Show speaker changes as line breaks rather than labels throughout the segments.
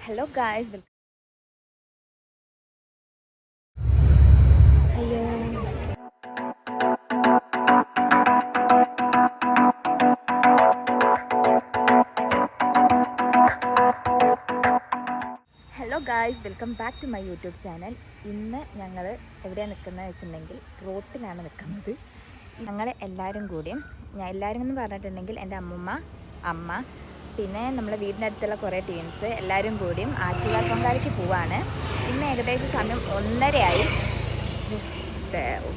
Hello guys, അയ്യോ hello guys, welcome back to my YouTube channel. ഇന്ന് ഞങ്ങൾ എവിടെയാണ് നിൽക്കുന്നത് വെച്ചിട്ടുണ്ടെങ്കിൽ റോട്ടിലാണ് നിൽക്കുന്നത്. ഞങ്ങൾ എല്ലാവരും കൂടിയും എല്ലാവരും എന്ന് പറഞ്ഞിട്ടുണ്ടെങ്കിൽ എൻ്റെ അമ്മ പിന്നെ നമ്മുടെ വീടിൻ്റെ അടുത്തുള്ള കുറേ ടീംസ് എല്ലാവരും കൂടിയും ആറ്റുകാൽ പൊങ്കാലയ്ക്ക് പോവാണ്. ഇന്ന് ഏകദേശം സമയം 1:30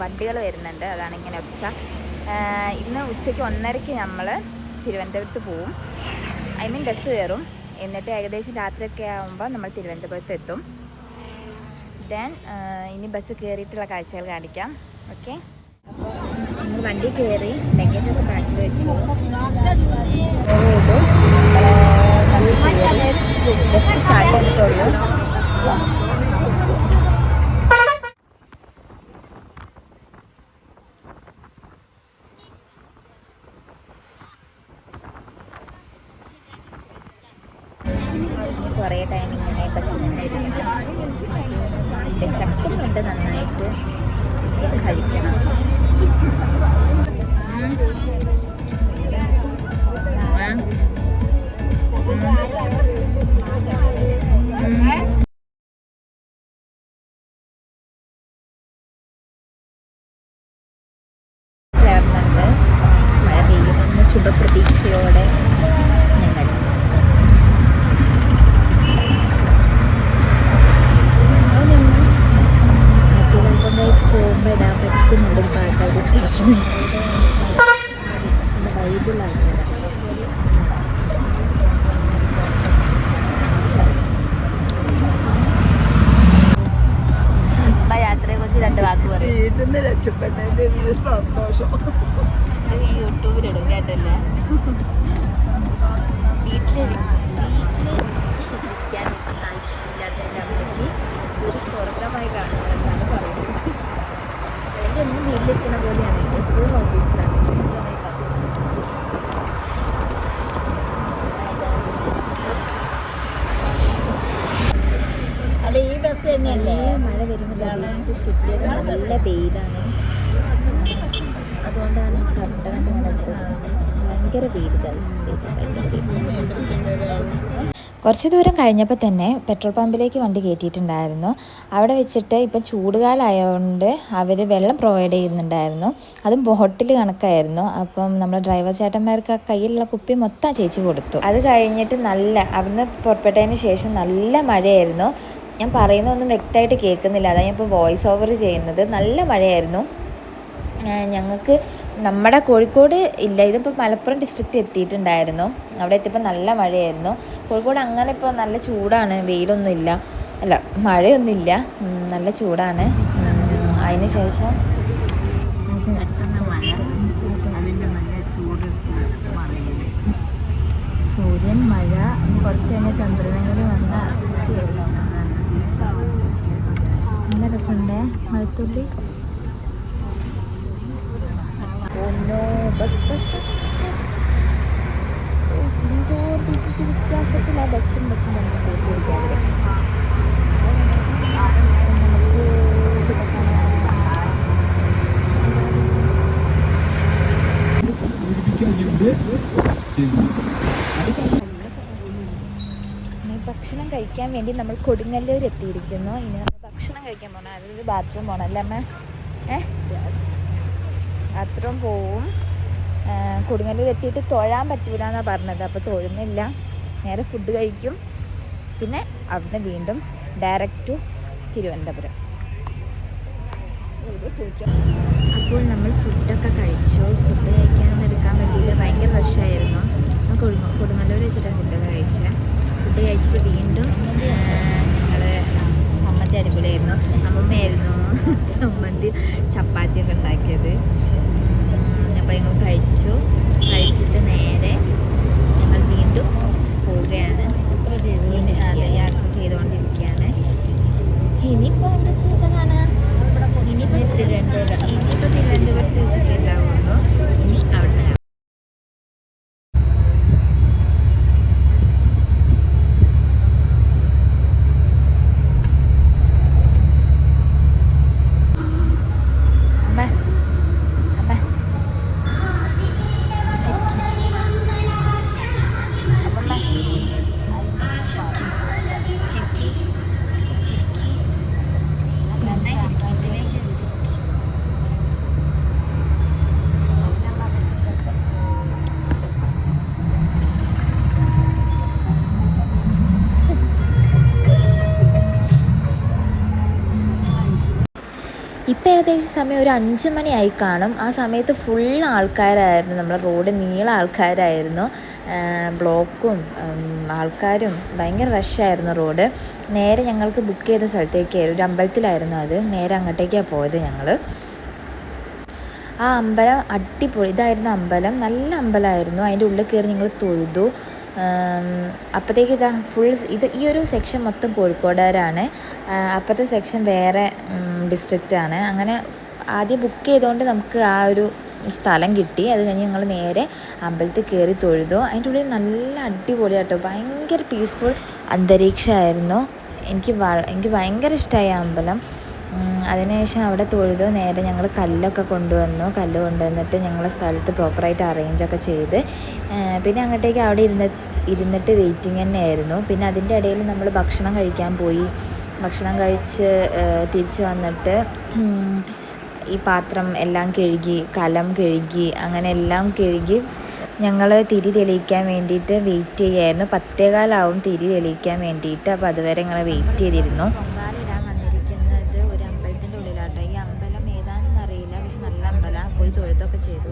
വണ്ടികൾ വരുന്നുണ്ട്, അതാണ് ഇങ്ങനെ ഒച്ച. ഇന്ന് ഉച്ചയ്ക്ക് 1:30 നമ്മൾ തിരുവനന്തപുരത്ത് പോവും. ബസ് കയറും. എന്നിട്ട് ഏകദേശം രാത്രിയൊക്കെ ആകുമ്പോൾ നമ്മൾ തിരുവനന്തപുരത്ത് എത്തും. ഇനി ബസ് കയറിയിട്ടുള്ള കാഴ്ചകൾ കാണിക്കാം. ഓക്കെ, അപ്പോൾ നമ്മൾ വണ്ടി കയറി ലഗേജൊക്കെ ബാക്കിൽ വെച്ചു. ജസ്റ്റ് സ്റ്റാർട്ട് ചെയ്തിട്ടുള്ളൂ. കുറേ ടൈം ഇങ്ങനെ ബസ്സിൽ തന്നെ വിശക്കുന്നുണ്ട് നന്നായിട്ട്, കഴിക്കണം. ചേർന്നുണ്ട്. മഴ പെയ്യുമെന്ന് ശുഭപ്രതീക്ഷയോടെ ഞങ്ങൾ പോകുമ്പോൾ ഇടാൻ പറ്റുന്നുണ്ട് പാട്ട് ഇട്ടിരിക്കുന്നുണ്ട്. ബൈബിളാണ്. യാത്രയെ കുറിച്ച് 2 വാക്ക് പറയും.
വീട്ടിൽ രക്ഷപ്പെട്ടതിന്റെ സന്തോഷം
യൂട്യൂബിലിടും കേട്ടല്ല. വീട്ടിലിരിക്കാൻ ഇപ്പം താല്പര്യമില്ലാത്തതിൻ്റെ അമ്മയ്ക്ക് ഒരു സ്വർഗമായി കാണുന്നതെന്നാണ് പറയുന്നത്. അതിൻ്റെ ഒന്നും വീട്ടിലിരിക്കുന്ന പോലെയാണ്, എപ്പോഴും ഓഫീസിലാണ്.
ഈ ബസ് തന്നെയല്ലേ
മഴ വരുമ്പോൾ കിട്ടിയത് നല്ല വെയിലാണ്. അതുകൊണ്ടാണ് കർട്ടനൊക്കെ ഭയങ്കര വെയിൽ. കുറച്ച് ദൂരം കഴിഞ്ഞപ്പോൾ തന്നെ പെട്രോൾ പമ്പിലേക്ക് വണ്ടി കയറ്റിയിട്ടുണ്ടായിരുന്നു. അവിടെ വെച്ചിട്ട് ഇപ്പം ചൂടുകാലമായതുകൊണ്ട് അവർ വെള്ളം പ്രൊവൈഡ് ചെയ്യുന്നുണ്ടായിരുന്നു. അതും ബോട്ടിൽ കണക്കായിരുന്നു. അപ്പം നമ്മുടെ ഡ്രൈവർ ചേട്ടന്മാർക്ക് ആ കയ്യിലുള്ള കുപ്പി മൊത്തം ചേച്ചി കൊടുത്തു. അത് കഴിഞ്ഞിട്ട് അവിടുന്ന് പുറപ്പെട്ടതിന് ശേഷം നല്ല മഴയായിരുന്നു. ഞാൻ പറയുന്നതൊന്നും വ്യക്തമായിട്ട് കേൾക്കുന്നില്ല, അതാണ് ഞാൻ ഇപ്പോൾ വോയിസ് ഓവർ ചെയ്യുന്നത്. നല്ല മഴയായിരുന്നു. ഞങ്ങൾക്ക് നമ്മുടെ കോഴിക്കോട് ഇല്ല, ഇതിപ്പോൾ മലപ്പുറം ഡിസ്ട്രിക്റ്റ് എത്തിയിട്ടുണ്ടായിരുന്നു. അവിടെ എത്തിയപ്പോൾ നല്ല മഴയായിരുന്നു. കോഴിക്കോട് അങ്ങനെ ഇപ്പോൾ നല്ല ചൂടാണ്, വെയിലൊന്നുമില്ല, അല്ല മഴയൊന്നുമില്ല, നല്ല ചൂടാണ്. അതിന് ശേഷം സൂര്യൻ, മഴ, കുറച്ച് കഴിഞ്ഞാൽ ചന്ദ്രനും കൂടി വന്ന നല്ല രസമുണ്ട്. മഴത്തുള്ളി. വ്യത്യാസത്തിൽ ആ ബസ്സും തമ്മിൽ കൂട്ടിയിരിക്കാൻ ലക്ഷ്യം. ഭക്ഷണം കഴിക്കാൻ വേണ്ടി നമ്മൾ കൊടുങ്ങല്ലൂർ എത്തിയിരിക്കുന്നു. ഇനി നമ്മൾ ഭക്ഷണം കഴിക്കാൻ പോകണം. അതിലൊരു ബാത്റൂം പോകണം അല്ലേ അമ്മ? ബാത്റൂം പോവും. കൊടുങ്ങല്ലൂർ എത്തിയിട്ട് തൊഴാൻ പറ്റൂല എന്നാണ് പറഞ്ഞത്. അപ്പോൾ തൊഴുന്നില്ല, നേരെ ഫുഡ് കഴിക്കും. പിന്നെ അവിടുന്ന് വീണ്ടും ഡയറക്റ്റ് ടു തിരുവനന്തപുരം. അപ്പോൾ നമ്മൾ ഫുഡൊക്കെ കഴിച്ചു. ഫുഡ് കഴിക്കാനൊന്നും എടുക്കാൻ പറ്റിയില്ല, ഭയങ്കര റഷായിരുന്നു. കൊടുങ്ങല്ലൂർ വെച്ചിട്ടാണ് ഫുഡൊക്കെ കഴിച്ചത്. ഫുഡ് കഴിച്ചിട്ട് വീണ്ടും ഞങ്ങൾ സമ്മന്തി അടിപൊളിയായിരുന്നു. അമ്മമ്മയായിരുന്നു സമ്മന്തി ചപ്പാത്തിയൊക്കെ ഉണ്ടാക്കിയത്. അപ്പോൾ ഞങ്ങൾ കഴിച്ചിട്ട് നേരെ ഞങ്ങൾ വീണ്ടും പോവുകയാണ്. യാത്ര ചെയ്തുകൊണ്ടിരിക്കുകയാണ്. ഇനിയിപ്പോൾ ഇനിയിപ്പോൾ തിരുവനന്തപുരത്ത് വെച്ചിട്ട് ഉണ്ടാവുള്ളൂ. ഇനി അവിടെ ഇപ്പം ഏകദേശം സമയം ഒരു 5 മണിയായി കാണും. ആ സമയത്ത് ഫുൾ ആൾക്കാരായിരുന്നു, നമ്മുടെ റോഡ് നീളം ആൾക്കാരായിരുന്നു. ബ്ലോക്കും ആൾക്കാരും ഭയങ്കര റഷായിരുന്നു റോഡ്. നേരെ ഞങ്ങൾക്ക് ബുക്ക് ചെയ്ത സ്ഥലത്തേക്കായിരുന്നു, ഒരു അമ്പലത്തിലായിരുന്നു അത്. നേരെ അങ്ങോട്ടേക്കാണ് പോയത് ഞങ്ങൾ. ആ അമ്പലം അടിപൊളി, ഇതായിരുന്നു അമ്പലം, നല്ല അമ്പലമായിരുന്നു. അതിൻ്റെ ഉള്ളിൽ കയറി ഞങ്ങൾ തൊഴുതു. അപ്പോഴത്തേക്ക് ഇതാ ഫുൾ ഈ ഒരു സെക്ഷൻ മൊത്തം കോഴിക്കോടുകാരാണ്. അപ്പോഴത്തെ സെക്ഷൻ വേറെ ഡിസ്ട്രിക്റ്റാണ്. അങ്ങനെ ആദ്യം ബുക്ക് ചെയ്തുകൊണ്ട് നമുക്ക് ആ ഒരു സ്ഥലം കിട്ടി. അത് കഴിഞ്ഞ് ഞങ്ങൾ നേരെ അമ്പലത്തിൽ കയറി തൊഴുതു. അതിൻ്റെ ഉള്ളിൽ നല്ല അടിപൊളിയാട്ടോ, ഭയങ്കര പീസ്ഫുൾ അന്തരീക്ഷമായിരുന്നു. എനിക്ക് ഭയങ്കര ഇഷ്ടമായി ആ അമ്പലം. അതിനുശേഷം അവിടെ തൊഴുതു. നേരെ ഞങ്ങൾ കല്ലൊക്കെ കൊണ്ടുവന്നിട്ട് ഞങ്ങളെ സ്ഥലത്ത് പ്രോപ്പറായിട്ട് അറേഞ്ചൊക്കെ ചെയ്ത് പിന്നെ അങ്ങോട്ടേക്ക് അവിടെ ഇരുന്നിട്ട് വെയിറ്റിംഗ് തന്നെയായിരുന്നു. പിന്നെ അതിൻ്റെ ഇടയിൽ നമ്മൾ ഭക്ഷണം കഴിക്കാൻ പോയി. ഭക്ഷണം കഴിച്ച് തിരിച്ച് വന്നിട്ട് ഈ പാത്രം എല്ലാം കഴുകി, കലം കഴുകി, അങ്ങനെ എല്ലാം കഴുകി ഞങ്ങൾ തിരി തെളിയിക്കാൻ വേണ്ടിയിട്ട് വെയിറ്റ് ചെയ്യായിരുന്നു. 10:15 തിരി തെളിയിക്കാൻ വേണ്ടിയിട്ട്. അപ്പോൾ അതുവരെ ഞങ്ങൾ വെയിറ്റ് ചെയ്തിരുന്നു. പൊങ്കാലിടാൻ വന്നിരിക്കുന്നത് ഒരു അമ്പലത്തിൻ്റെ ഉള്ളിലാട്ടോ. ഈ അമ്പലം ഏതാണെന്ന് അറിയില്ല, പക്ഷെ നല്ല അമ്പലമാണ്. പോയി തൊഴുതൊക്കെ ചെയ്തു.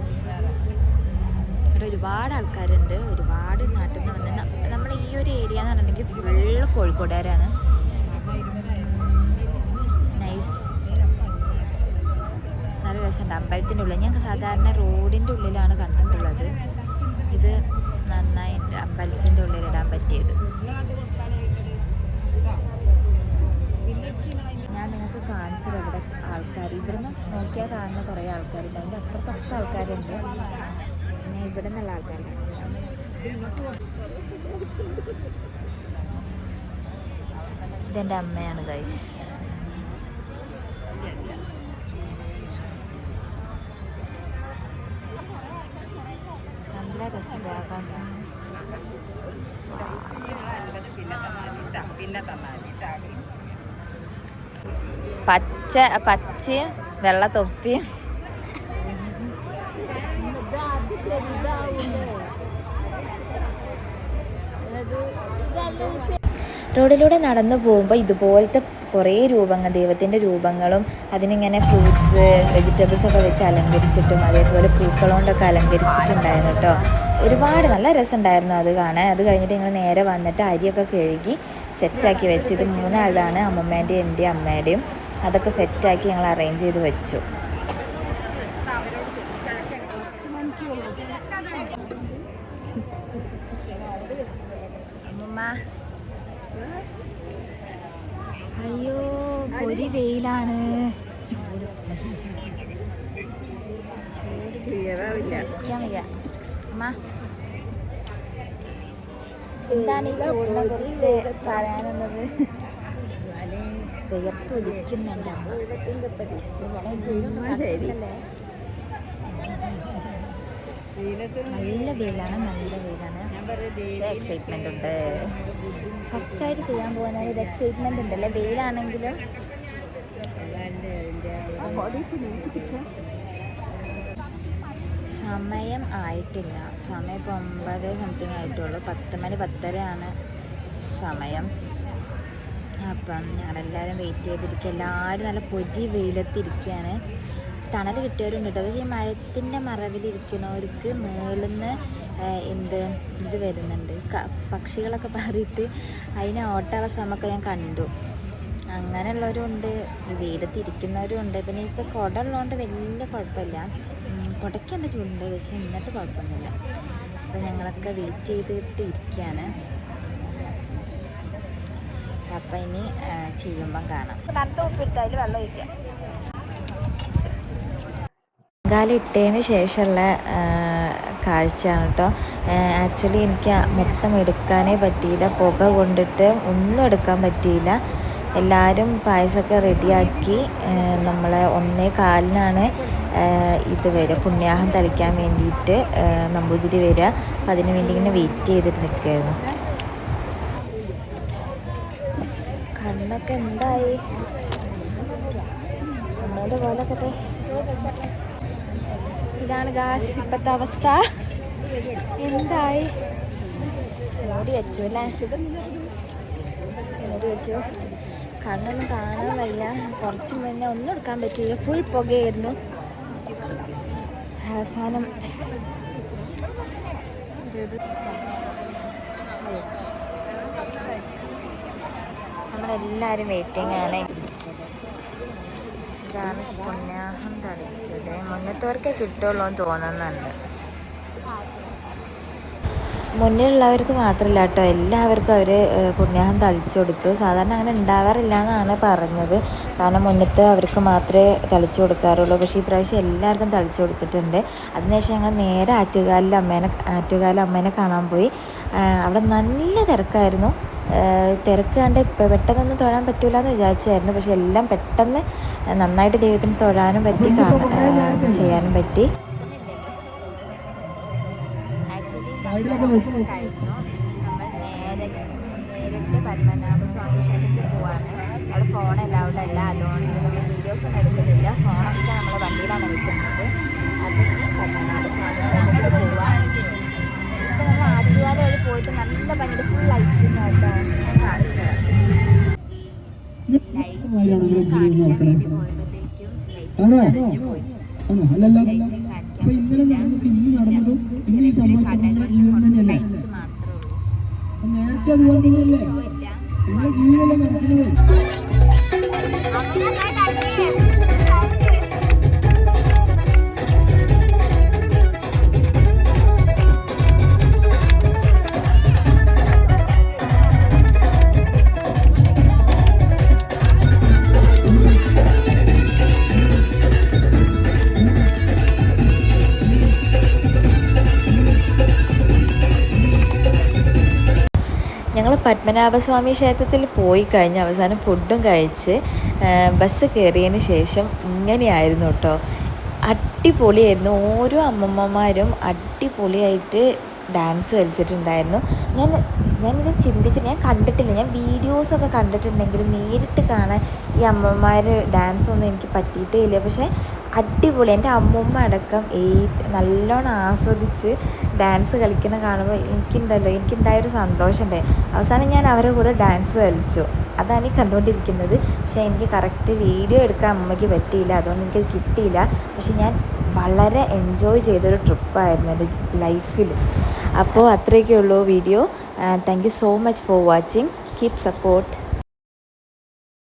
ഇവിടെ ഒരുപാട് ആൾക്കാരുണ്ട്, ഒരുപാട് നാട്ടിൽ നിന്ന് വന്ന്. നമ്മൾ ഈ ഒരു ഏരിയ എന്ന് പറഞ്ഞിട്ടുണ്ടെങ്കിൽ ഫുള്ള് കോഴിക്കോടുകാരാണ്. നൈസ്, നല്ല രസമുണ്ട് അമ്പലത്തിൻ്റെ ഉള്ളിൽ. ഞാൻ സാധാരണ റോഡിൻ്റെ ഉള്ളിലാണ് കണ്ടിട്ടുള്ളത്. ഇത് നന്നായിട്ട് അമ്പലത്തിൻ്റെ ഉള്ളിലിടാൻ പറ്റിയത്. ഞാൻ നിങ്ങൾക്ക് കാണിച്ചത് ഇവിടെ ആൾക്കാർ, ഇവിടുന്ന് നോക്കിയാൽ കാണുന്ന കുറേ ആൾക്കാരുണ്ട്. അതിൻ്റെ അപ്പുറത്തൊക്കെ ആൾക്കാരുണ്ട്. ഞാൻ ഇവിടെ നിന്നുള്ള ആൾക്കാർ കാണിച്ചത്. ഇതെൻ്റെ അമ്മയാണ് ഗൈസ്. നല്ല രസമുണ്ട്. പച്ചയും വെള്ള തൊപ്പിയും. റോഡിലൂടെ നടന്നു പോകുമ്പോൾ ഇതുപോലത്തെ കുറേ രൂപങ്ങൾ, ദൈവത്തിൻ്റെ രൂപങ്ങളും അതിനിങ്ങനെ ഫ്രൂട്ട്സ് വെജിറ്റബിൾസൊക്കെ വെച്ച് അലങ്കരിച്ചിട്ടും അതേപോലെ പൂക്കളോണ്ടൊക്കെ അലങ്കരിച്ചിട്ടുണ്ടായിരുന്നു കേട്ടോ. ഒരുപാട് നല്ല രസമുണ്ടായിരുന്നു അത് കാണാൻ. അത് കഴിഞ്ഞിട്ട് ഞങ്ങൾ നേരെ വന്നിട്ട് അരിയൊക്കെ കഴുകി സെറ്റാക്കി വെച്ചു. ഇത് 3 ആളാണ്, അമ്മമ്മേൻ്റെയും എൻ്റെ അമ്മയുടെയും. അതൊക്കെ സെറ്റാക്കി ഞങ്ങൾ അറേഞ്ച് ചെയ്ത് വെച്ചു. അമ്മമ്മ അയ്യോ പൊരി വെയിലാണ്. എന്താണ് ഈ ചൂടിനെ കുറിച്ച് പറയാനുള്ളത്? വിയർത്തൊലിക്കുന്നുണ്ട് അമ്മ. നല്ല വെയിലാണ്, നല്ല വെയിലാണ്. പക്ഷേ എക്സൈറ്റ്മെൻ്റ് ഉണ്ട്. ഫസ്റ്റായിട്ട് ചെയ്യാൻ പോകുന്ന ഒരു എക്സൈറ്റ്മെൻ്റ് ഉണ്ടല്ലേ, വെയിലാണെങ്കിലും. സമയം ആയിട്ടില്ല, സമയം ഇപ്പോൾ 9 സംതിങ് ആയിട്ടുള്ളൂ. 10 മണി 10:30 സമയം. അപ്പം ഞങ്ങളെല്ലാവരും വെയിറ്റ് ചെയ്തിരിക്കുക. എല്ലാവരും നല്ല പൊരി വെയിലത്തിരിക്കുകയാണ്. തണൽ കിട്ടിയവരുണ്ട് കേട്ടോ. പക്ഷേ ഈ മരത്തിൻ്റെ മറവിലിരിക്കുന്നവർക്ക് മേളിന്ന് ഇത് വരുന്നുണ്ട്, പക്ഷികളൊക്കെ പാറിയിട്ട് അതിനെ ഓട്ടാനുള്ള ശ്രമമൊക്കെ ഞാൻ കണ്ടു. അങ്ങനെയുള്ളവരും ഉണ്ട്, വെയിലത്തിരിക്കുന്നവരും ഉണ്ട്. പിന്നെ ഇപ്പോൾ കുട ഉള്ളതുകൊണ്ട് വലിയ കുഴപ്പമില്ല. കുടയ്ക്ക് എൻ്റെ ചൂടുണ്ട്, പക്ഷേ എന്നിട്ട് കുഴപ്പമൊന്നുമില്ല. അപ്പോൾ ഞങ്ങളൊക്കെ വെയിറ്റ് ചെയ്തിട്ട് ഇരിക്കുകയാണ്. അപ്പം ഇനി ചെയ്യുമ്പം കാണാം. തണുത്ത ഉപ്പിട്ടാൽ വെള്ളം ഒഴിക്കാം. പൊങ്കാല ഇട്ടതിന് ശേഷമുള്ള കാഴ്ചയാണ് കേട്ടോ. ആക്ച്വലി എനിക്ക് മൊത്തം എടുക്കാനേ പറ്റിയില്ല, പുക കൊണ്ടിട്ട് ഒന്നും എടുക്കാൻ പറ്റിയില്ല. എല്ലാവരും പായസമൊക്കെ റെഡിയാക്കി. നമ്മളെ 1:15 ഇത് വരിക, പുണ്യാഹം തളിക്കാൻ വേണ്ടിയിട്ട് നമ്പൂതിരി വരിക. അപ്പം അതിന് വേണ്ടി ഇങ്ങനെ വെയിറ്റ് ചെയ്തിട്ട് നിൽക്കുകയായിരുന്നു. കണ്ണൊക്കെ എന്തായി അമ്മേൻ്റെ പോലൊക്കെ. ഇതാണ് ഗാസ് ഇപ്പോഴത്തെ അവസ്ഥ. എന്തായി? മൂടി വെച്ചു അല്ലേ, മൂടി വെച്ചു. കണ്ണൊന്നും കാണാൻ വയ്യ. കുറച്ച് മുന്നേ ഒന്നും എടുക്കാൻ പറ്റിയില്ല, ഫുൾ പുകയായിരുന്നു. അവസാനം നമ്മളെല്ലാവരും വെയിറ്റിംഗ് ആണ്. ഇതാണ് പുണ്യാഹം തളിക്കല്. മുന്നത്തവർക്കേ കിട്ടുള്ളൂ എന്ന് തോന്നുന്നുണ്ട്. മുന്നിലുള്ളവർക്ക് മാത്രമല്ല കേട്ടോ, എല്ലാവർക്കും അവർ പുണ്യാഹം തളിച്ചു കൊടുത്തു. സാധാരണ അങ്ങനെ ഉണ്ടാവാറില്ല എന്നാണ് പറഞ്ഞത്. കാരണം മുന്നത്ത് അവർക്ക് മാത്രമേ തളിച്ചു കൊടുക്കാറുള്ളൂ. പക്ഷേ ഈ പ്രാവശ്യം എല്ലാവർക്കും തളിച്ചു കൊടുത്തിട്ടുണ്ട്. അതിനുശേഷം ഞങ്ങൾ നേരെ ആറ്റുകാല അമ്മേനെ കാണാൻ പോയി. അവിടെ നല്ല തിരക്കായിരുന്നു. തിരക്ക് കണ്ട് പെട്ടെന്നൊന്നും തൊഴാൻ പറ്റൂല എന്ന് വിചാരിച്ചായിരുന്നു. പക്ഷെ എല്ലാം പെട്ടെന്ന് നന്നായിട്ട് ദൈവത്തിന് തൊഴാനും പറ്റി, ചെയ്യാനും പറ്റി. കഴിഞ്ഞു. നമ്മൾ നേരിട്ട് പത്മനാഭസ്വാമി ക്ഷേത്രത്തിൽ പോവാണ്. അവിടെ ഫോൺ അലൗഡ് അല്ല, അതുകൊണ്ട് നമ്മൾ വീഡിയോസ് ഒന്നും എടുക്കുന്നില്ല. ഫോണൊക്കെ നമ്മൾ വണ്ടിയിലാണ് വെക്കുന്നത്. അതിന് പത്മനാഭസ്വാമി ക്ഷേത്രത്തിൽ പോവാൻ ഇപ്പം നമ്മൾ ആറ്റുകാല വഴി പോയിട്ട് നല്ല ഭംഗിയുടെ ഫുൾ ലൈറ്റിംഗ് ആയിട്ടോ ഞാൻ കാണിച്ചത്. ലൈറ്റ് കാണിക്കാൻ വേണ്ടി പോയപ്പോഴത്തേക്കും ലൈറ്റ് പോയി.
നേരത്തെ അതുപോലെ തന്നെയല്ലേ നിങ്ങളുടെ ജീവിതമല്ലേ നടക്കുന്നത്.
ഞങ്ങൾ പത്മനാഭസ്വാമി ക്ഷേത്രത്തിൽ പോയി കഴിഞ്ഞ് അവസാനം ഫുഡും കഴിച്ച് ബസ് കയറിയതിന് ശേഷം ഇങ്ങനെയായിരുന്നു കേട്ടോ. അടിപൊളിയായിരുന്നു. ഓരോ അമ്മമ്മമാരും അടിപൊളിയായിട്ട് ഡാൻസ് കളിച്ചിട്ടുണ്ടായിരുന്നു. ഞാനിത് ചിന്തിച്ചിട്ട് ഞാൻ കണ്ടിട്ടില്ല. ഞാൻ വീഡിയോസൊക്കെ കണ്ടിട്ടുണ്ടെങ്കിലും നേരിട്ട് കാണാൻ ഈ അമ്മമാർ ഡാൻസൊന്നും എനിക്ക് പറ്റിയിട്ടേ ഇല്ല. പക്ഷേ അടിപൊളി. എൻ്റെ അമ്മൂമ്മ അടക്കം നല്ലോണം ആസ്വദിച്ച് ഡാൻസ് കളിക്കുന്ന കാണുമ്പോൾ എനിക്കുണ്ടായൊരു സന്തോഷമുണ്ടായി. അവസാനം ഞാൻ അവരുടെ കൂടെ ഡാൻസ് കളിച്ചു. അതാണ് ഈ കണ്ടുകൊണ്ടിരിക്കുന്നത്. പക്ഷേ എനിക്ക് കറക്റ്റ് വീഡിയോ എടുക്കാൻ അമ്മയ്ക്ക് പറ്റിയില്ല, അതുകൊണ്ട് എനിക്കത് കിട്ടിയില്ല. പക്ഷെ ഞാൻ വളരെ എൻജോയ് ചെയ്തൊരു ട്രിപ്പായിരുന്നു എൻ്റെ ലൈഫിൽ. അപ്പോൾ അത്രയൊക്കെ ഉള്ളൂ video. Thank you so much for watching. Keep support.